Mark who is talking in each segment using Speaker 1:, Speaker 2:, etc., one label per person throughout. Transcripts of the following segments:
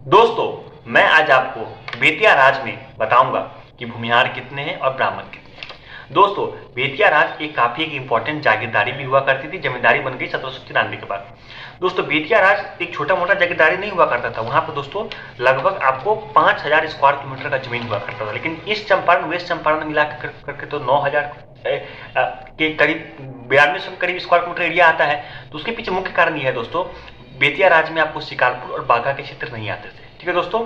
Speaker 1: दोस्तों, मैं आज आपको बेतिया राज में बताऊंगा कि भूमिहार कितने हैं और ब्राह्मण कितने हैं। दोस्तों, बेतिया राज एक काफी इंपॉर्टेंट जागीरदारी भी हुआ करती थी, जमींदारी बन गई 1793 के बाद। दोस्तों, बेतिया राज एक छोटा मोटा जागीरदारी नहीं हुआ करता था। वहां पर दोस्तों लगभग आपको 5000 स्क्वायर किलोमीटर का जमीन हुआ करता था, लेकिन ईस्ट चंपारण वेस्ट चंपारण मिला करके तो 9000 के करीब 9200 के करीब स्क्वायर किलोमीटर एरिया आता है। तो उसके पीछे मुख्य कारण यह है दोस्तों, बेतिया राज में आपको शिकारपुर और बाघा के क्षेत्र नहीं आते थे। ठीक है दोस्तों,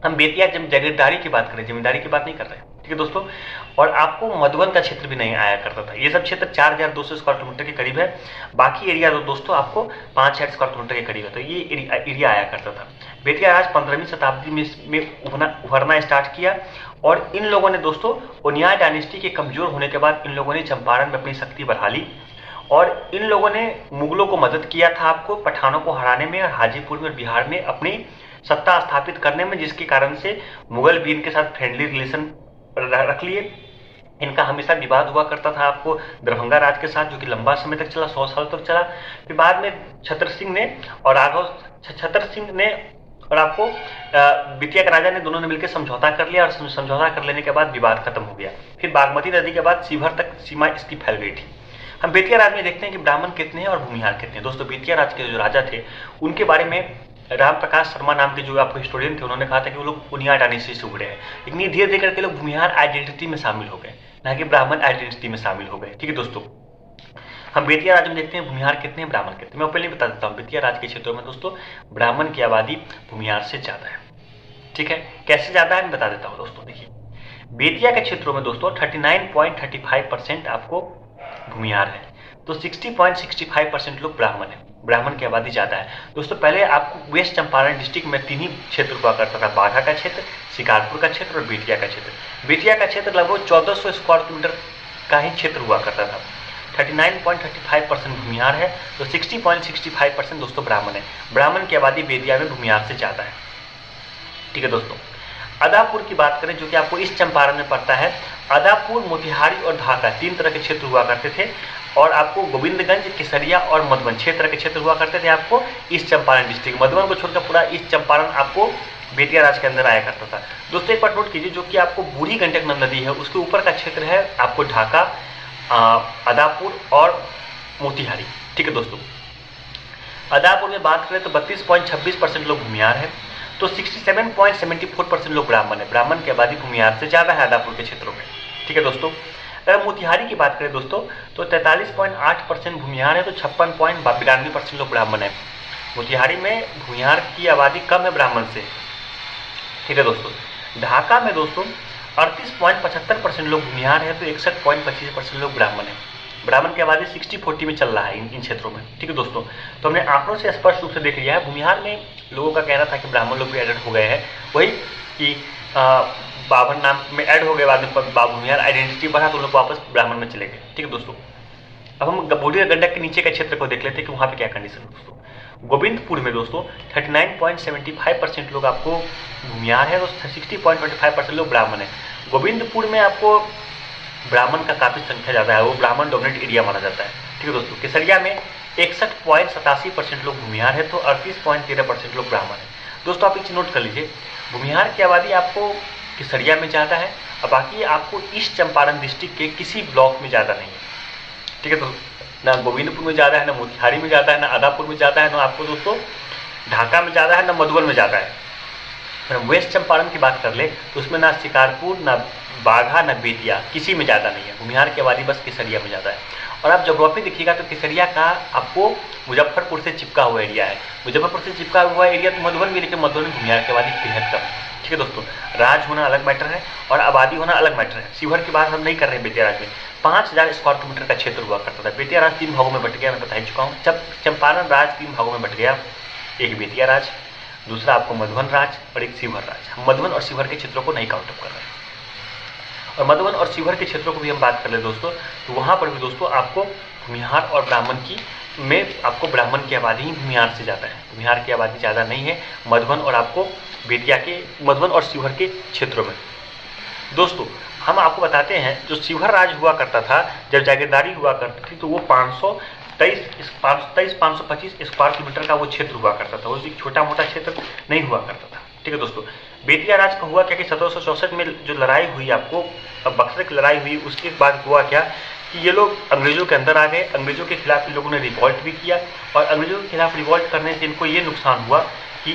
Speaker 1: हम बेतिया जागीरदारी की बात करें, जमींदारी की बात नहीं कर रहे हैं। ठीक है दोस्तों, और आपको मधुबन का क्षेत्र भी नहीं आया करता था। ये सब क्षेत्र 4200 स्क्वायर किलोमीटर के करीब है। बाकी एरिया दोस्तों आपको 5000 स्क्वायर किलोमीटर के करीब है। तो ये एरिया आया करता था। बेतिया राज 15वीं शताब्दी में उभरना स्टार्ट किया, और इन लोगों ने दोस्तों उनियार डायनेस्टी के कमजोर होने के बाद इन लोगों ने चंपारण में अपनी शक्ति बढ़ा ली, और इन लोगों ने मुगलों को मदद किया था आपको पठानों को हराने में, और हाजीपुर में और बिहार में अपनी सत्ता स्थापित करने में, जिसके कारण से मुगल भी इनके साथ फ्रेंडली रिलेशन रख लिए। इनका हमेशा विवाद हुआ करता था आपको दरभंगा राज के साथ, जो कि लंबा समय तक चला, 100 साल तक चला। फिर बाद में छत्र सिंह ने और आपको बेतिया के राजा ने, दोनों ने मिलकर समझौता कर लिया, और समझौता कर लेने के बाद विवाद खत्म हो गया। फिर बागमती नदी के बाद शिवहर तक सीमा इसकी फैल गई थी। हम बेतिया राज में देखते हैं कि ब्राह्मण कितने हैं और भूमिहार कितने हैं। दोस्तों, बेतिया राज के जो राजा थे उनके बारे में राम प्रकाश शर्मा नाम के जो आपको हिस्टोरियन थे, उन्होंने कहा था कि वो लोग उनियार डायनेस्टी से उभरे हैं, लेकिन ये धीरे धीरे करके लोग भूमिहार आइडेंटिटी में शामिल हो गए, ना कि ब्राह्मण आइडेंटिटी में शामिल हो गए। ठीक है दोस्तों, हम बेतिया राज में देखते हैं भूमिहार कितने हैं, ब्राह्मण कितने। मैं पहले बता देता हूँ, बेतिया राज के क्षेत्रों में दोस्तों ब्राह्मण की आबादी भूमिहार से ज्यादा है। ठीक है, कैसे ज्यादा है मैं बता देता हूँ दोस्तों। देखिए, बेतिया के क्षेत्रों में दोस्तों 39.35% आपको भूमिहार है, तो 60.65% लोग ब्राह्मण है। ब्राह्मण की आबादी ज्यादा है। दोस्तों, पहले आपको वेस्ट चंपारण डिस्ट्रिक्ट में 3 ही क्षेत्र हुआ करता था, बाघा का क्षेत्र, शिकारपुर का क्षेत्र और बेतिया का क्षेत्र। बेतिया का क्षेत्र लगभग 1400 स्क्वायर किलोमीटर का ही क्षेत्र हुआ करता था। 39.35% भूमिहार है, तो 60.65% दोस्तों ब्राह्मण है। ब्राह्मण की आबादी बेतिया में भूमिहार से ज्यादा है। ठीक है दोस्तों, अदापुर की बात करें, जो कि आपको ईस्ट चंपारण में पड़ता है। अदापुर, मोतिहारी और ढाका 3 तरह के क्षेत्र हुआ करते थे, और आपको गोविंदगंज, केसरिया और मधुबन 6 तरह के क्षेत्र हुआ करते थे आपको ईस्ट चंपारण डिस्ट्रिक्ट। मधुबन को छोड़कर पूरा ईस्ट चंपारण आपको बेतिया राज के अंदर आया करता था। दोस्तों, एक बार नोट कीजिए, जो कि आपको बूढ़ी गंडक नदी है उसके ऊपर का क्षेत्र है आपको ढाका, अदापुर और मोतिहारी। ठीक है दोस्तों, अदापुर में बात करें तो 32.26% लोग भूमिहार है, तो 67.74% लोग ब्राह्मण है। ब्राह्मण की आबादी भूमिहार से ज्यादा है अदापुर के क्षेत्रों में। ठीक है दोस्तों, अगर मोतिहारी की बात करें दोस्तों तो 43.8% भूमिहार है, तो 56.92% लोग ब्राह्मण है। मोतिहारी में भूमिहार की आबादी कम है ब्राह्मण से। ठीक है दोस्तों, ढाका में दोस्तों 38.75% लोग भूमिहार है, तो 61.25% लोग ब्राह्मण है। ब्राह्मण की आबादी 60-40 में चल रहा है इन क्षेत्रों में। ठीक है दोस्तों, तो हमने आंकड़ों से स्पष्ट रूप से देख लिया है। भूमिहार में लोगों का कहना था कि ब्राह्मण लोग भी एडेड हो गए हैं, वही कि बाबर नाम में ऐड हो गए, बाद में भूमिहार आइडेंटिटी बढ़ा तो लोग वापस ब्राह्मण में चले गए। ठीक है दोस्तों, अब हम बूढ़ी गंडक के नीचे के क्षेत्र को देख लेते हैं कि वहां पे क्या कंडीशन है दोस्तों। गोविंदपुर में दोस्तों 39.75% लोग आपको भूमिहार है, तो 60.25% लोग ब्राह्मण है। गोविंदपुर में आपको ब्राह्मण का काफी संख्या ज्यादा है, वो ब्राह्मण डोमिनेट एरिया माना जाता है। ठीक है दोस्तों, केसरिया में 61.87% लोग भूमिहार है, तो 38.13% लोग ब्राह्मण है। दोस्तों, आप एक चीज नोट कर लीजिए, भूमिहार की आबादी आपको केसरिया में ज्यादा है, और बाकी आपको ईस्ट चंपारण डिस्ट्रिक्ट के किसी ब्लॉक में ज्यादा नहीं है। ठीक है, तो ना गोविंदपुर में ज्यादा है, ना मोतिहारी में ज्यादा है, ना अदापुर में ज्यादा है, ना आपको दोस्तों ढाका में ज्यादा है, ना मधुबन में ज्यादा है। अगर वेस्ट चंपारण की बात कर ले तो उसमें ना शिकारपुर, ना बाघा, ना बेतिया, किसी में ज्यादा नहीं है। भूमिहार की आबादी बस केसरिया में ज्यादा है। और आप ज्योग्राफी देखिएगा तो केसरिया का आपको मुजफ्फरपुर से चिपका हुआ एरिया है। मुजफ्फरपुर से चिपका हुआ एरिया तो मधुबन भी, लेकिन मधुबन में भूमिहार की आबादी बेहद कम है। ठीक है दोस्तों, राज होना अलग मैटर है और आबादी होना अलग मैटर है। शिवहर की बात हम नहीं कर रहे हैं। बेतिया राज में 5000 स्क्वायर किलोमीटर का क्षेत्र हुआ करता था। बेतिया राज 3 भागों में बट गया, मैं बता ही चुका हूँ। जब चंपारण राज 3 भागों में बट गया, एक बेतिया राज, दूसरा आपको मधुबन राज और एक शिवहर राज। हम मधुबन और शिवहर के क्षेत्रों को नहीं काउंट अप कर रहे हैं। और मधुबन और शिवहर के क्षेत्रों को भी हम बात कर ले दोस्तों, तो वहां पर भी दोस्तों आपको भूमिहार और ब्राह्मण की में आपको ब्राह्मण की आबादी ही भूमिहार से ज्यादा है। भूमिहार की आबादी ज्यादा नहीं है मधुबन और आपको बेतिया के, मधुबन और शिवहर के क्षेत्रों में। दोस्तों, हम आपको बताते हैं, जो शिवहर राज हुआ करता था, जब जागीरदारी हुआ करती थी, तो वो 525 स्क्वायर किलोमीटर का वो क्षेत्र हुआ करता था। वो एक छोटा मोटा क्षेत्र नहीं हुआ करता था। ठीक है दोस्तों। बेतिया राज का हुआ क्या कि 1764 में जो लड़ाई हुई आपको बक्सर की लड़ाई हुई, उसके बाद हुआ क्या कि ये लोग अंग्रेजों के अंदर आ गए। अंग्रेजों के खिलाफ इन लोगों ने रिवॉल्ट भी किया और अंग्रेजों के खिलाफ रिवॉल्ट करने से इनको ये नुकसान हुआ कि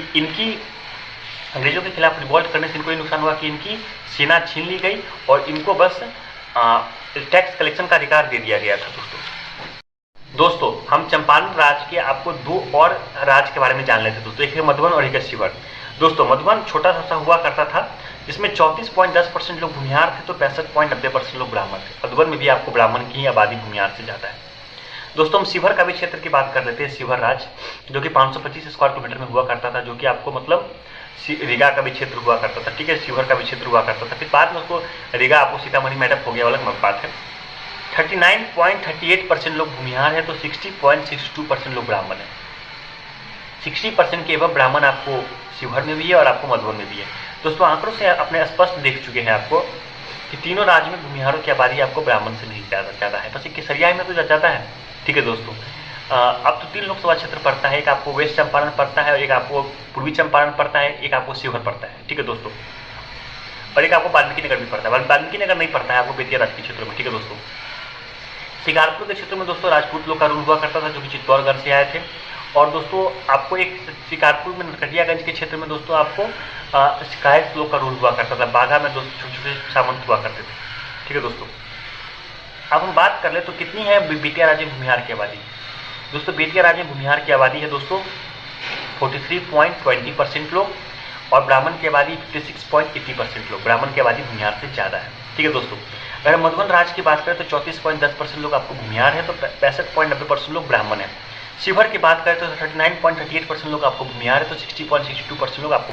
Speaker 1: अंग्रेजों के खिलाफ रिवॉल्ट करने से इनको ये नुकसान हुआ कि इनकी सेना छीन ली गई और इनको बस टैक्स कलेक्शन का अधिकार दे दिया गया था। दोस्तों हम चंपारण राज के आपको दो और राज के बारे में जान लेते दोस्तों, एक है मधुबन और एक है शिवर। दोस्तों मधुबन छोटा सा हुआ करता था, जिसमें 34.10% लोग भूमिहार थे तो 65.90% लोग ब्राह्मण थे। मधुबन में भी आपको ब्राह्मण की आबादी भूमिहार से ज़्यादा है। दोस्तों हम शिवर का भी क्षेत्र की बात कर लेते हैं। शिवर राज जो कि 525 स्क्वायर किलोमीटर में हुआ करता था, जो कि आपको मतलब रीगा का भी क्षेत्र हुआ करता था, ठीक है, शिवर का भी क्षेत्र हुआ करता था। फिर बाद में उसको रीगा आपको सीतामढ़ी में एडप्ट हो गया, अलग बात है। 39.38% लोग भूमिहार है तो 60.62% लोग ब्राह्मण है। 60% के एवं ब्राह्मण आपको शिवहर में भी है और आपको मधुबन में भी है। दोस्तों आंकड़ों से अपने स्पष्ट देख चुके हैं आपको कि तीनों राज्य में भूमिहारों की आबादी आपको ब्राह्मण से नहीं ज़्यादा है, बस एक केसरिया में तो ज़्यादा है। ठीक है दोस्तों, अब तो 3 लोकसभा क्षेत्र पड़ता है, एक आपको वेस्ट चंपारण पड़ता है, एक आपको पूर्वी चंपारण पड़ता है, एक आपको शिवहर पड़ता है। ठीक है दोस्तों, और एक आपको वाल्मीकि नगर भी पड़ता है। वाल्मीकि नगर नहीं पड़ता है आपको बेतिया राज के क्षेत्र में। ठीक है दोस्तों, शिकारपुर के क्षेत्र में दोस्तों राजपूत लोग का रूल हुआ करता था, जो कि चित्तौड़गढ़ से आए थे। और दोस्तों आपको एक शिकारपुर में नरकटियागंज के क्षेत्र में दोस्तों आपको शिकायत लोग का रूल हुआ करता था। बाघा में दोस्तों छोटे छोटे सामंत हुआ करते थे। ठीक है दोस्तों, अब हम बात कर ले तो कितनी है बेतिया राज्य में भूमिहार की आबादी। दोस्तों बेतिया राज्य में भूमिहार की आबादी है दोस्तों 43.20% लोग और ब्राह्मण की आबादी 56.80% लोग। ब्राह्मण की आबादी भूमिहार से ज़्यादा है। ठीक है दोस्तों, अगर मधुबन राज्य की बात करें तो 34.10% लोग आपको भूमिहार है तो 65.90% लोग ब्राह्मण है। शिवहर की बात करें तो 39.38% लोग आपको भूमिहार है तो 60.62% लोग आपको